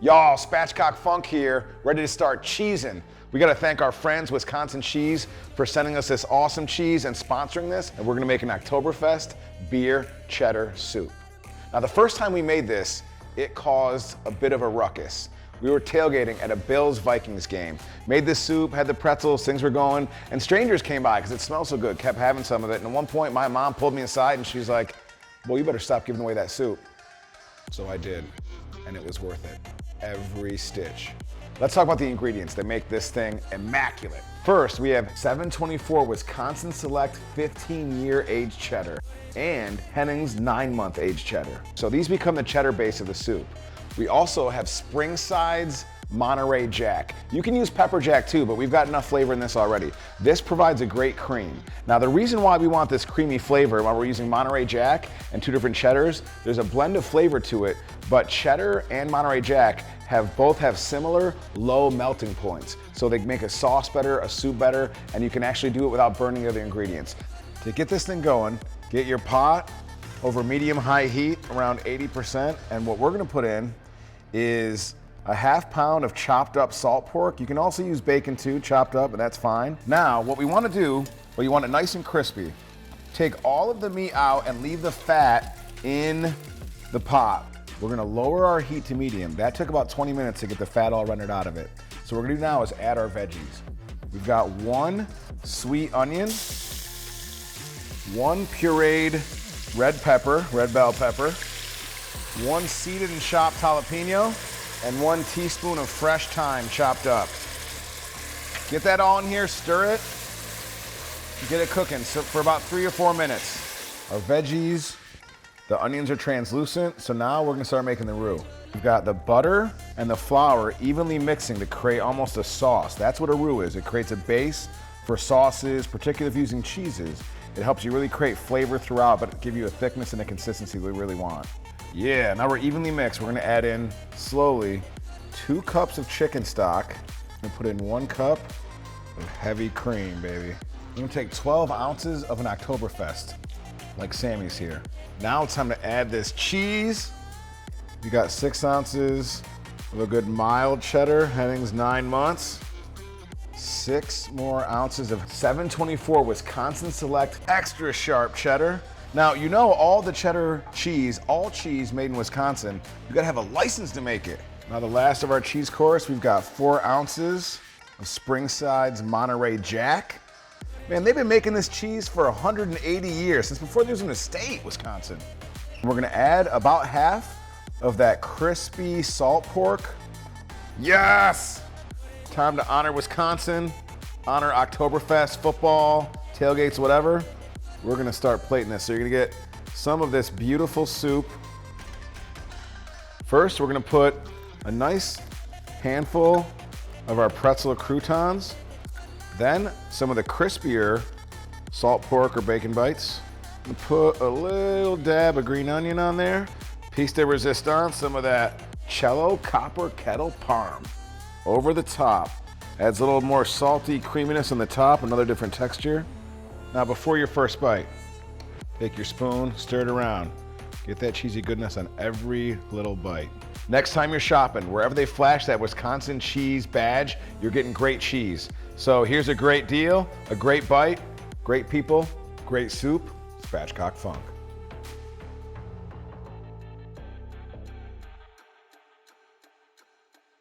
Y'all, Spatchcock Funk here, ready to start cheesing. We gotta thank our friends, Wisconsin Cheese, for sending us this awesome cheese and sponsoring this, and we're gonna make an Oktoberfest beer cheddar soup. Now, the first time we made this, it caused a bit of a ruckus. We were tailgating at a Bills-Vikings game, made this soup, had the pretzels, things were going, and strangers came by because it smelled so good, kept having some of it, and at one point my mom pulled me aside and she's like, well, you better stop giving away that soup. So I did, and it was worth it. Every stitch. Let's talk about the ingredients that make this thing immaculate. First, we have 724 Wisconsin Select 15-year aged cheddar and Henning's 9-month aged cheddar. So these become the cheddar base of the soup. We also have Springside's Monterey Jack. You can use pepper jack too, but we've got enough flavor in this already. This provides a great cream. Now, the reason why we want this creamy flavor, why we're using Monterey Jack and two different cheddars, there's a blend of flavor to it, but cheddar and Monterey Jack both have similar low melting points. So they make a sauce better, a soup better, and you can actually do it without burning the other ingredients. To get this thing going, get your pot over medium-high heat, around 80%, and what we're gonna put in is a ½ pound of chopped up salt pork. You can also use bacon too, chopped up, and that's fine. Now, what we wanna do, well, you want it nice and crispy. Take all of the meat out and leave the fat in the pot. We're gonna lower our heat to medium. That took about 20 minutes to get the fat all rendered out of it. So what we're gonna do now is add our veggies. We've got 1 sweet onion, 1 pureed red bell pepper, 1 seeded and chopped jalapeno, and 1 teaspoon of fresh thyme chopped up. Get that all in here, stir it, get it cooking for about 3 or 4 minutes. Our veggies, the onions are translucent, so now we're gonna start making the roux. We've got the butter and the flour evenly mixing to create almost a sauce. That's what a roux is. It creates a base for sauces, particularly if using cheeses. It helps you really create flavor throughout, but give you a thickness and a consistency we really want. Yeah, now we're evenly mixed. We're gonna add in slowly 2 cups of chicken stock and put in 1 cup of heavy cream, baby. We're gonna take 12 ounces of an Oktoberfest, like Sammy's here. Now it's time to add this cheese. We got 6 ounces of a good mild cheddar, Henning's 9 months. 6 more ounces of 724 Wisconsin Select extra sharp cheddar. Now, you know all the cheddar cheese, all cheese made in Wisconsin, you gotta have a license to make it. Now the last of our cheese course, we've got 4 ounces of Springside's Monterey Jack. Man, they've been making this cheese for 180 years, since before there was even a state, Wisconsin. We're gonna add about half of that crispy salt pork. Yes! Time to honor Wisconsin, honor Oktoberfest, football, tailgates, whatever. We're gonna start plating this. So you're gonna get some of this beautiful soup. First, we're gonna put a nice handful of our pretzel croutons. Then some of the crispier salt pork or bacon bites. And put a little dab of green onion on there. Piece de resistance, some of that cello copper kettle parm. Over the top. Adds a little more salty creaminess on the top, another different texture. Now before your first bite, take your spoon, stir it around. Get that cheesy goodness on every little bite. Next time you're shopping, wherever they flash that Wisconsin cheese badge, you're getting great cheese. So here's a great deal, a great bite, great people, great soup, Spatchcock Funk.